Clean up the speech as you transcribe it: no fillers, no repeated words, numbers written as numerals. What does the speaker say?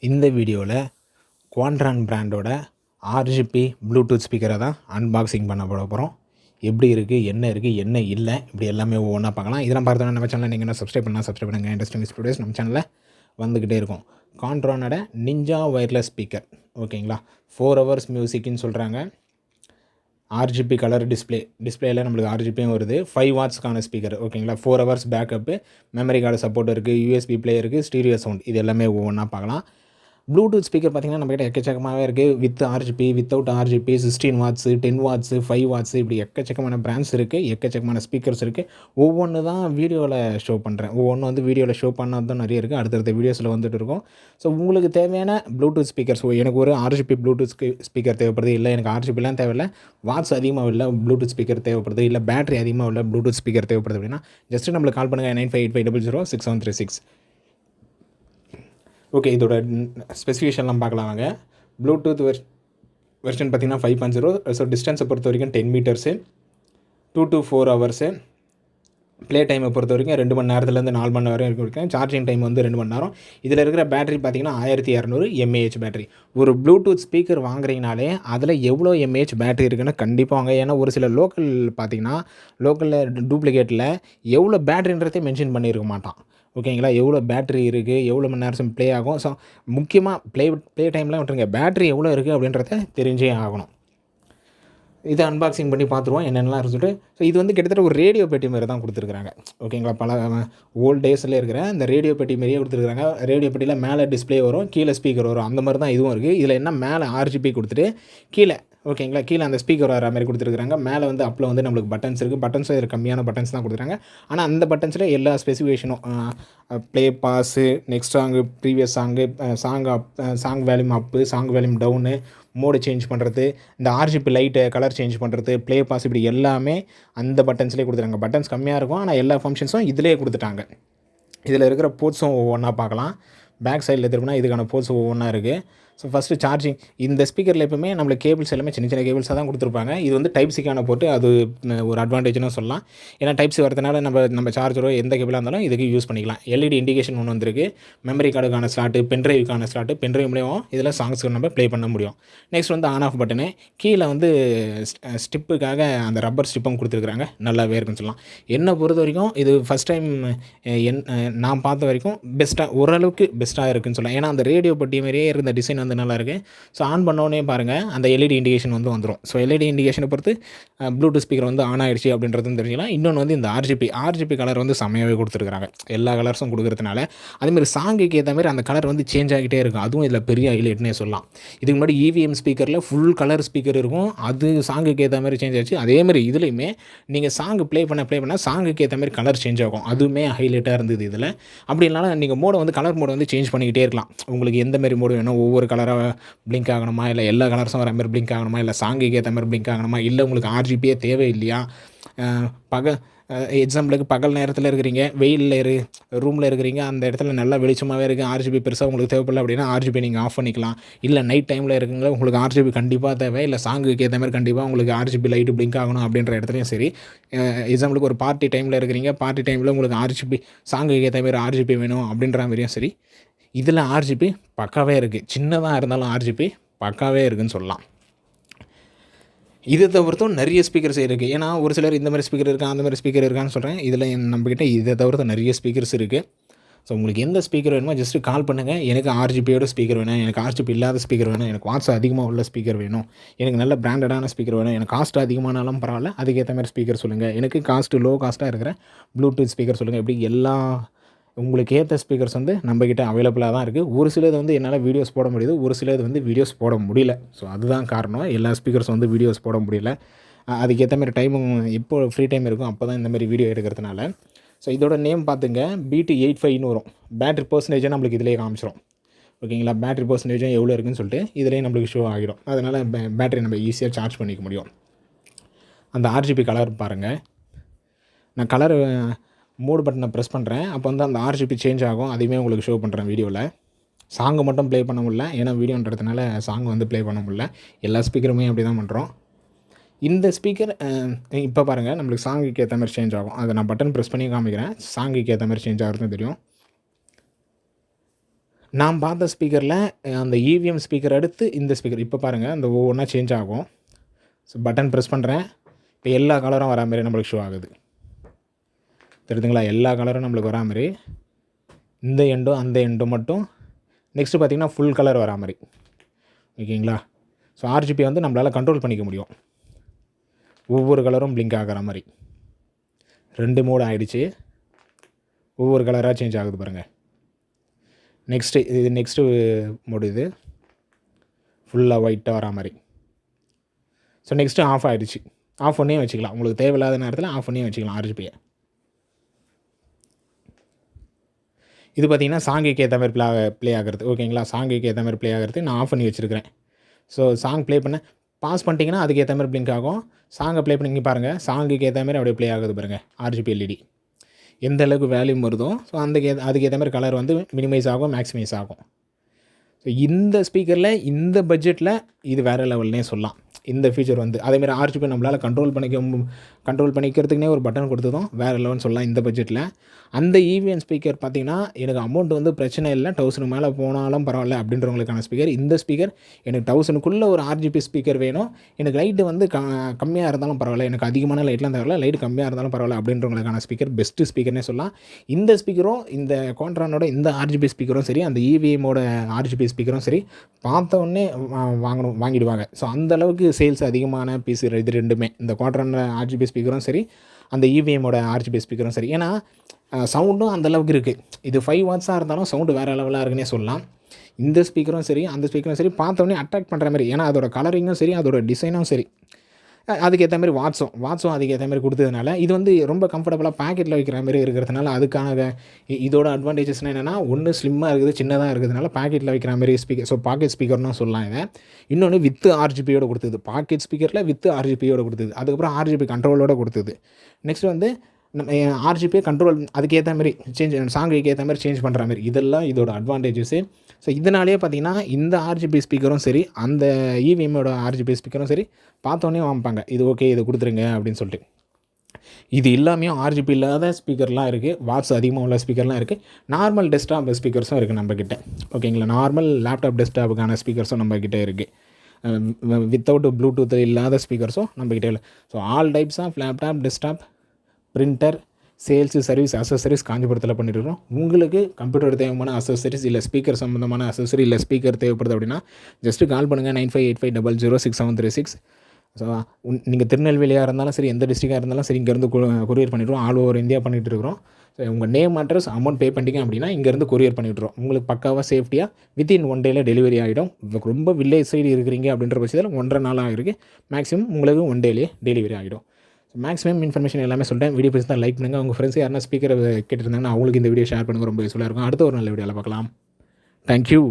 இந்த வீடியோவில் குவாட்ரான் பிராண்டோட ஆர்ஜிபி ப்ளூடூத் ஸ்பீக்கரை தான் அன்பாக்சிங் பண்ண போகிறோம். எப்படி இருக்குது, என்ன இல்லை, இப்படி எல்லாமே ஒவ்வொன்றா பார்க்கலாம். இதெல்லாம் பார்த்தோன்னா நம்ம சேனலில் நீங்கள் என்ன சப்ஸ்கிரைப் பண்ணுங்கள். இன்ட்ரெஸ்டிங் ஸ்டூடியோஸ் நம்ம சேனலில் வந்துக்கிட்டே இருக்கும். குவாட்ரானோட நிஞ்சா ஒயர்லெஸ் ஸ்பீக்கர், ஓகேங்களா. 4 hours மியூசிக்னு சொல்கிறாங்க. ஆர்ஜிபி கலர் டிஸ்பிளேயில் நம்மளுக்கு ஆர்ஜிபியும் வருது. 5 wattsக்கான ஸ்பீக்கர், ஓகேங்களா. 4 hours backup, memory card support இருக்குது, யூஎஸ்பி பிளே இருக்குது, ஸ்டீரியோ சவுண்ட், இது எல்லாமே ஒவ்வொன்றா பார்க்கலாம். ப்ளூடூத் ஸ்பீக்கர் பார்த்திங்கன்னா நம்மகிட்ட எக்கச்சக்கமாகவே இருக்குது. With RGB, without RGB, 16 watts, 10 watts, 5 watts, இப்படி எக்கச்சக்கமான பிராண்ட்ஸ் இருக்குது, எக்கச்சக்கமான ஸ்பீக்கர்ஸ் இருக்குது. ஒவ்வொன்று தான் வீடியோவில் ஷோ பண்ணுறேன். ஒவ்வொன்று வந்து வீடியோவில் ஷோ பண்ணது தான் நிறைய இருக்குது. அடுத்தடுத்த வீடியோஸில் வந்துட்டு இருக்கும். ஸோ உங்களுக்கு தேவையான ப்ளூடூத் ஸ்பீக்கர்ஸ், எனக்கு ஒரு ஆர்ஜிபி ப்ளூடூத் ஸ்பீக்கர் தேவைப்படுது, இல்லை எனக்கு ஆர்ஜிபிலாம் தேவையில்லை, வாட்ஸ் அதிகமாக இல்லை ப்ளூடூத் ஸ்பீக்கர் தேவைப்படுது, இல்லை பேட்டரி அதிகமாக இல்லை ப்ளூடூத் ஸ்பீக்கர் தேவைப்படுது அப்படின்னா ஜஸ்ட்டு நம்மளுக்கு கால் பண்ணுங்கள். 9585006736. ஓகே, இதோட ஸ்பெசிஃபிகேஷன்லாம் பார்க்கலாம் வாங்க. ப்ளூடூத் வெர்ஷன் பார்த்திங்கன்னா 5.0. ஸோ டிஸ்டன்ஸை பொறுத்த வரைக்கும் 10 meters, 2 to 4 hours. ப்ளே டைமை பொறுத்த வரைக்கும் 2 மணி நேரத்துலேருந்து 4 மணி நேரம் இருக்கும். சார்ஜிங் டைம் வந்து 2 மணி நேரம். இதில் இருக்கிற பேட்டரி பார்த்திங்கன்னா 1200 mAh பேட்டரி. ஒரு ப்ளூடூத் ஸ்பீக்கர் வாங்குறீங்கனாலே அதில் எவ்வளோ mAh பேட்டரி இருக்குன்னு கண்டிப்பாக வாங்க. ஏன்னா ஒரு சில லோக்கல் பார்த்திங்கன்னா லோக்கலில் டூப்ளிகேட்டில் எவ்வளோ பேட்டரின்றதே மென்ஷன் பண்ணியிருக்க மாட்டான், ஓகேங்களா. எவ்வளோ பேட்ரி இருக்குது, எவ்வளோ மணி நேரம் ப்ளே ஆகும். ஸோ முக்கியமாக ப்ளே டைம்லாம் விட்டுருங்க, பேட்ரி எவ்வளோ இருக்குது அப்படின்றத தெரிஞ்சே ஆகணும். இதை அன்பாக்சிங் பண்ணி பார்த்துருவோம் என்னென்னலாம் சொல்லிட்டு. ஸோ இது வந்து கிட்டத்தட்ட ஒரு ரேடியோ பெட்டி மாரி தான் கொடுத்துருக்குறாங்க, ஓகேங்களா. பல ஓல்டு டேஸில் இருக்கிற இந்த ரேடியோ பெட்டி மாரியே கொடுத்துருக்குறாங்க. ரேடியோ பெட்டியில் மேலே டிஸ்பிளே வரும், கீழே ஸ்பீக்கர் வரும், அந்த மாதிரி தான் இதுவும் இருக்குது. இதில் என்ன மேலே ஆர்ஜிபி கொடுத்துட்டு கீழே, ஓகேங்களா, கீழே அந்த ஸ்பீக்கர் வர மாதிரி கொடுத்துருக்காங்க. மேலே வந்து அப்பில் வந்து நம்மளுக்கு பட்டன்ஸ் இருக்குது. பட்டன்ஸும் இது கம்மியான பட்டன்ஸ் தான் கொடுத்துருக்காங்க. ஆனால் அந்த பட்டன்ஸில் எல்லா ஸ்பெசிஃபிகேஷனும் play, pause, next song, previous song volume up, song volume down, mode change பண்ணுறது, இந்த ஆர்ஜிபி லைட்டு கலர் சேஞ்ச் பண்ணுறது, ப்ளே பாஸ், இப்படி எல்லாமே அந்த பட்டன்ஸ்லேயே கொடுத்துருக்காங்க. பட்டன்ஸ் கம்மியாக இருக்கும், ஆனால் எல்லா ஃபங்க்ஷன்ஸும் இதிலே கொடுத்துட்டாங்க. இதில் இருக்கிற போர்ட்ஸும் ஒவ்வொன்றா பார்க்கலாம். பேக் சைடில் திரும்பினா இதுக்கான போர்ட்ஸ் ஒவ்வொன்றா இருக்குது. So first charging. இந்த ஸ்பீக்கரில் எப்பவுமே நம்மளுக்கு கேபிள்ஸ் எல்லாமே சின்ன சின்ன கேபிள்ஸாக தான் கொடுத்துருப்பாங்க. இது வந்து டைப் சிக்கான போட்டு, அது ஒரு அட்வான்டேஜ்னு சொல்லலாம். ஏன்னா டைப் சி வரதுனால நம்ம சார்ஜரோ எந்த கேபிளாக இருந்தாலும் இதுக்கு யூஸ் பண்ணிக்கலாம். எல்இடி இண்டிகேஷன் ஒன்று வந்திருக்கு. மெமரி கார்டுக்கான ஸ்லாட்டு, பென்ட்ரைவுக்கான ஸ்லாட்டு, பென்ட்ரைவ் மூலியம் இதில் சாங்ஸ்க்கு நம்ம ப்ளே பண்ண முடியும். நெக்ஸ்ட் வந்து ஆன் ஆஃப் பட்டனு. கீழே வந்து ஸ்டிப்புக்காக அந்த ரப்பர் ஸ்டிப்பும் கொடுத்துருக்குறாங்க. நல்லாவே இருக்குன்னு சொல்லலாம். என்னை பொறுத்த வரைக்கும் இது ஃபஸ்ட் டைம் நான் பார்த்த வரைக்கும் ஓரளவுக்கு பெஸ்ட்டாக இருக்குன்னு சொல்லலாம். ஏன்னா அந்த ரேடியோ பட்டி மாதிரியே இருந்த டிசைன் வந்து நல்லாயிருக்கு. ஸோ ஆன் பண்ணோடனே பாருங்கள் அந்த எல்இடி இண்டிகேஷன் வந்து வந்துடும். ஸோ எல்இடி இண்டிகேஷனை பொறுத்து ப்ளூடூத் ஸ்பீக்கர் வந்து ஆன் ஆகிடுச்சு அப்படின்றதும் தெரிஞ்சுக்கலாம். இன்னொன்று வந்து இந்த ஆர்ஜிபி கலர் வந்து செம்மையாகவே கொடுத்துருக்காங்க. எல்லா கலர்ஸும் கொடுக்குறதுனால அதேமாதிரி சாங்குக்கு ஏற்ற மாதிரி அந்த கலர் வந்து சேஞ்ச் ஆகிட்டே இருக்கும். அதுவும் இதில் பெரிய ஹைலைட்னே சொல்லலாம். இதுக்கு முன்னாடி இவிஎம் ஸ்பீக்கரில் ஃபுல் கலர் ஸ்பீக்கர் இருக்கும், அது சாங்குக்கு ஏற்ற மாதிரி சேஞ்ச் ஆச்சு. அதேமாதிரி இதுலேயுமே நீங்கள் சாங்கு ப்ளே பண்ண சாங்குக்கு ஏற்ற மாதிரி கலர் சேஞ்ச் ஆகும். அதுவுமே ஹைலைட்டாக இருந்தது இதில். அப்படி இல்லைனா நீங்கள் மோடை வந்து கலர் மோடை வந்து சேஞ்ச் பண்ணிக்கிட்டே இருக்கலாம். உங்களுக்கு எந்த மாதிரி மோடு வேணும், ஒவ்வொரு கலராக பிளிங்க் ஆகணுமா, இல்லை எல்லா கலர்ஸும் வர மாதிரி பிளிங்க் ஆகணுமா, இல்லை சாங்குக்கு ஏற்ற மாதிரி பிளிங்க் ஆகணுமா, இல்லை உங்களுக்கு ஆர்ஜிபியே தேவை இல்லையா. எக்ஸாம்பிளுக்கு பகல் நேரத்தில் இருக்கிறீங்க, வெயிலில் ரூமில் இருக்கிறீங்க, அந்த இடத்துல நல்லா வெளிச்சமாகவே இருக்குது, ஆர்ஜிபி பெருசாக உங்களுக்கு தேவைப்படல அப்படின்னா ஆர்ஜிபி நீங்கள் ஆஃப் பண்ணிக்கலாம். இல்லை நைட் டைமில் இருக்குங்க, உங்களுக்கு ஆர்ஜிபி கண்டிப்பாக தேவை, இல்லை சாங்குக்கு ஏற்ற மாதிரி கண்டிப்பாக உங்களுக்கு ஆர்ஜிபி லைட்டு பிளிங்க் ஆகணும் அப்படின்ற இடத்துலையும் சரி. எக்ஸாம்பிளுக்கு ஒரு பார்ட்டி டைமில் இருக்கிறீங்க, பார்ட்டி டைமில் உங்களுக்கு ஆர்ஜிபி சாங்குக்கு ஏற்ற மாதிரி ஆர்ஜிபி வேணும் அப்படின்ற மாதிரியும் சரி. இதில் ஆர்ஜிபி பக்காவே இருக்குது. சின்னதாக இருந்தாலும் ஆர்ஜிபி பக்காவே இருக்குதுன்னு சொல்லலாம். இதை தவிர்த்தும் நிறைய ஸ்பீக்கர்ஸ் இருக்குது. ஏன்னா ஒரு சிலர் இந்த மாதிரி ஸ்பீக்கர் இருக்கா, அந்த மாதிரி ஸ்பீக்கர் இருக்கான்னு சொல்கிறேன். இதில் நம்மக்கிட்ட இதை தவிர்த்து நிறைய ஸ்பீக்கர்ஸ் இருக்குது. ஸோ உங்களுக்கு எந்த ஸ்பீக்கர் வேணுமோ ஜஸ்ட்டு கால் பண்ணுங்கள். எனக்கு ஆர்ஜிபியோட ஸ்பீக்கர் வேணும், எனக்கு ஆர்ஜிபி இல்லாத ஸ்பீக்கர் வேணும், எனக்கு வாட்ஸ் அதிகமாக உள்ள ஸ்பீக்கர் வேணும், எனக்கு நல்ல பிராண்டடான ஸ்பீக்கர் வேணும், எனக்கு காஸ்ட் அதிகமானாலும் பரவாயில்ல, அதுக்கேற்ற மாதிரி ஸ்பீக்கர் சொல்லுங்கள், எனக்கு லோ காஸ்ட்டாக இருக்கிற ப்ளூடூத் ஸ்பீக்கர் சொல்லுங்கள். இப்படி எல்லா உங்களுக்கு ஏற்ற ஸ்பீக்கர்ஸ் வந்து நம்மக்கிட்ட அவைலபிளாக தான் இருக்குது. ஒரு சிலது வந்து என்னால் வீடியோஸ் போட முடியுது, ஒரு சிலது வந்து வீடியோஸ் போட முடியல. ஸோ அதுதான் காரணம். எல்லா ஸ்பீக்கர்ஸ் வந்து வீடியோஸ் போட முடியல. அதுக்கேற்ற மாதிரி டைமும் இப்போ ஃப்ரீ டைம் இருக்கும், அப்போ தான் இந்த மாதிரி வீடியோ எடுக்கிறதுனால. ஸோ இதோட நேம் பார்த்துங்க, BT85ன்னு வரும். பேட்ரி பர்சன்டேஜாக நம்மளுக்கு இதிலே காமிச்சிடும், ஓகேங்களா. பேட்ரி பர்சன்டேஜும் எவ்வளோ இருக்குன்னு சொல்லிட்டு இதிலே நம்மளுக்கு ஷோ ஆகிடும். அதனால் பேட்டரி நம்ம ஈஸியாக சார்ஜ் பண்ணிக்க முடியும். அந்த ஆர்ஜிபி கலர் பாருங்கள். நான் கலர் மோடு பட்டனை ப்ரெஸ் பண்ணுறேன், அப்போ வந்து அந்த ஆர்ஜிபி சேஞ்ச் ஆகும். அதையுமே உங்களுக்கு ஷோ பண்ணுறேன் வீடியோவில். சாங்கு மட்டும் ப்ளே பண்ண முடியல, ஏன்னா வீடியோன்றதுனால சாங் வந்து ப்ளே பண்ண முடியல. எல்லா ஸ்பீக்கருமே அப்படி தான் பண்ணுறோம். இந்த ஸ்பீக்கர் இப்போ பாருங்கள், நம்மளுக்கு சாங்குக்கு ஏற்ற மாதிரி சேஞ்ச் ஆகும். அதை நான் பட்டன் ப்ரெஸ் பண்ணி காமிக்கிறேன். சாங்குக்கு ஏற்ற மாதிரி சேஞ்ச் ஆகுறதுன்னு தெரியும். நான் பார்த்த ஸ்பீக்கரில் அந்த இவிஎம் ஸ்பீக்கர் அடுத்து இந்த ஸ்பீக்கர் இப்போ பாருங்கள் அந்த ஒவ்வொன்றா சேஞ்ச் ஆகும். ஸோ பட்டன் ப்ரெஸ் பண்ணுறேன், இப்போ எல்லா கலரும் வரா மாதிரி நம்மளுக்கு ஷோ ஆகுது. தெரியுதுங்களா? எல்லா கலரும் நம்மளுக்கு வரா மாதிரி, இந்த எண்டும் அந்த எண்டும் மட்டும். நெக்ஸ்ட்டு பார்த்திங்கன்னா ஃபுல் கலர் வரா மாதிரி. ஓகேங்களா? ஸோ ஆர்ஜிபி வந்து நம்மளால் கண்ட்ரோல் பண்ணிக்க முடியும். ஒவ்வொரு கலரும் பிளிங்க் ஆகிற மாதிரி 2 மோடு ஆகிடுச்சு. ஒவ்வொரு கலராக சேஞ்ச் ஆகுது பாருங்கள். நெக்ஸ்ட்டு மோடு இது ஃபுல்லாக ஒயிட்டாக வரா மாதிரி. ஸோ நெக்ஸ்ட்டு ஆஃப் ஆகிடுச்சு. ஆஃப் பண்ணியே வச்சுக்கலாம், உங்களுக்கு தேவையில்லாத நேரத்தில் ஆஃப் பண்ணியே வச்சுக்கலாம் ஆர்ஜிபியை. இது பார்த்திங்கன்னா சாங்குக்கு ஏற்ற மாதிரி ப்ளே ஆகிறது. ஓகேங்களா? சாங்குக்கு ஏற்ற மாதிரி ப்ளே ஆகிறது நான் ஆஃப் பண்ணி வச்சுருக்கிறேன். ஸோ சாங் ப்ளே பண்ண பாஸ் பண்ணிட்டீங்கன்னா அதுக்கு ஏற்ற மாதிரி பிளிங்க் ஆகும். சாங்கை ப்ளே பண்ணிங்க பாருங்கள், சாங்குக்கு ஏற்ற மாதிரி அப்படியே ப்ளே ஆகுது பாருங்கள். ஆர்ஜிபி எல்இடி எந்த அளவுக்கு வேல்யூம் வருதோ ஸோ அதுக்கு ஏற்ற மாதிரி கலர் வந்து மினிமைஸ் ஆகும், மேக்ஸிமைஸ் ஆகும். ஸோ இந்த ஸ்பீக்கரில் இந்த பட்ஜெட்டில் இது வேறு லெவல்னே சொல்லலாம். இந்த ஃபீச்சர் வந்து அதேமாதிரி ஆர்ஜிபி நம்மளால் கண்ட்ரோல் பண்ணிக்கிறதுக்குனே ஒரு பட்டன் கொடுத்ததும் வேறு லெவல்னு சொல்லலாம் இந்த பட்ஜெட்டில். அந்த இவிஎம் ஸ்பீக்கர் பார்த்திங்கன்னா எனக்கு அமௌண்ட் வந்து பிரச்சனை இல்லை, 1000 மேலே போனாலும் பரவாயில்ல அப்படின்றவங்களுக்கான ஸ்பீக்கர். இந்த ஸ்பீக்கர் எனக்கு 1000க்குள்ளே ஒரு ஆர்ஜிபி ஸ்பீக்கர் வேணும், எனக்கு லைட்டு வந்து கம்மியாக இருந்தாலும் பரவாயில்ல, எனக்கு அதிகமான லைட்லாம் தேவையில்ல, லைட் கம்மியாக இருந்தாலும் பரவாயில்ல அப்படின்றவங்களுக்கான ஸ்பீக்கர் பெஸ்ட்டு ஸ்பீக்கர்னே சொல்லலாம். இந்த ஸ்பீக்கரும் இந்த குவாட்ரானோட இந்த ஆர்ஜிபி ஸ்பீக்கரும் சரி, அந்த இவிஎம்மோட ஆர்ஜிபி ஸ்பீக்கரும் சரி, பார்த்த உடனே வாங்கிடுவாங்க. ஸோ அந்தளவுக்கு சேல்ஸ் அதிகமான பீஸ் இது ரெண்டுமே, இந்த குவாட்ரான் ஆர்ஜிபி ஸ்பீக்கரும் சரி, அந்த இவிஎம்மோட ஆர்ஜிபி ஸ்பீக்கரும் சரி. ஏன்னா சவுண்டும் அந்தளவுக்கு இருக்குது. இது 5 வாட்ஸாக இருந்தாலும் சவுண்டு வேறு லெவலாக இருக்குன்னே சொல்லலாம். இந்த ஸ்பீக்கரும் சரி, அந்த ஸ்பீக்கரும் சரி, பார்த்தோன்னே அட்ராக்ட் பண்ணுற மாதிரி. ஏன்னா அதோட கலரிங்கும் சரி, அதோட டிசைனும் சரி, அதுக்கேற்ற மாதிரி வாட்ஸும் அதுக்கேற்ற மாதிரி கொடுத்ததுனால இது வந்து ரொம்ப கம்ஃபர்டபுளாக பாக்கெட்டில் வைக்கிற மாதிரி இருக்கிறதுனால அதுக்கான இதோட அட்வான்டேஜஸ்னால் என்னென்னா, ஒன்று ஸ்லிம்மாக இருக்குது, சின்னதாக இருக்கிறதுனால பாக்கெட்டில் வைக்கிற மாதிரி ஸ்பீக்கர். ஸோ பாக்கெட் ஸ்பீக்கர்னு சொல்லலாம் இதை. இன்னொன்று வித் ஆர்ஜிபியோடு கொடுத்தது, பாக்கெட் ஸ்பீக்கரில் வித் ஆர்ஜிபியோடு கொடுத்தது, அதுக்கப்புறம் ஆர்ஜிபி கண்ட்ரோலோடு கொடுத்தது. நெக்ஸ்ட் வந்து ஆர்ஜிபியை கண்ட்ரோல் அதுக்கேற்ற மாதிரி சாங்குக்கு ஏற்ற மாதிரி சேஞ்ச் பண்ணுற மாதிரி, இதெல்லாம் இதோட அட்வான்டேஜஸ்ஸு. ஸோ இதனாலே பார்த்திங்கன்னா இந்த ஆர்ஜிபி ஸ்பீக்கரும் சரி, அந்த இவிஎம்மோட ஆர்ஜிபி ஸ்பீக்கரும் சரி, பார்த்தோன்னே வாங்கிப்பாங்க, இது ஓகே இது கொடுத்துருங்க அப்படின்னு சொல்லிட்டு. இது எல்லாமே ஆர்ஜிபி இல்லாத ஸ்பீக்கர்லாம் இருக்குது, வாட்ஸ் அதிகமாக உள்ள ஸ்பீக்கர்லாம் இருக்குது, நார்மல் டெஸ்க்டாப் ஸ்பீக்கர்ஸும் இருக்குது நம்மக்கிட்ட. ஓகேங்களா? நார்மல் லேப்டாப் டெஸ்க்டாப்புக்கான ஸ்பீக்கர்ஸும் நம்மக்கிட்ட இருக்குது. வித்தவுட் ப்ளூடூத் இல்லாத ஸ்பீக்கர்ஸும் நம்மக்கிட்ட இல்லை. So all types of laptop, desktop, printer, sales, service, accessories காஞ்சிபுரத்தில் பண்ணிட்டுருக்கோம். உங்களுக்கு கம்ப்யூட்டர் தேவையான அசசரிஸ் இல்லை ஸ்பீக்கர் சம்மந்தமான அசசரி இல்லை ஸ்பீக்கர் தேவைப்படுது அப்படின்னா ஜஸ்ட்டு கால் பண்ணுங்கள் 9585006736. ஸோ நீங்கள் திருநெல்வேலியாக இருந்தாலும் சரி, எந்த டிஸ்ட்ரிக்டாக இருந்தாலும் சரி, இங்கேருந்து கொரியர் பண்ணிவிடுவோம். ஆல் ஓவர் இந்தியா பண்ணிகிட்டு இருக்கிறோம். ஸோ உங்கள் நேம், அட்ரஸ், அமௌண்ட் பே பண்ணிட்டீங்க அப்படின்னா இங்கேருந்து கொரியர் பண்ணிவிட்றோம். உங்களுக்கு பக்காவாக சேஃப்டியாக வித்தின் 1 டேயில் டெலிவரி ஆகிடும். ரொம்ப வில்லேஜ் சைடு இருக்கிறீங்க அப்படின்ற பட்சத்தில் 1.5 நாள் ஆகிருக்கு, மேக்ஸிமம் உங்களுக்கு 1 டேலேயே டெலிவரி ஆகிடும். மேக்ஸிமம் இன்ஃபர்மேஷன் எல்லாமே சொல்லிட்டேன். வீடியோ பிடிச்சி தான் லைக் பண்ணுங்கள். உங்கள் ஃப்ரெண்ட்ஸ் யாருன்னா ஸ்பீக்கர் கேட்டுருந்தாங்கன்னா அவங்களுக்கு இந்த வீடியோ ஷேர் பண்ணுங்கள், ரொம்ப யூஸ்ஃபுல்லாக இருக்கும். அடுத்த ஒரு நல்ல வீடியோவில் பார்க்கலாம். தேங்க்யூ.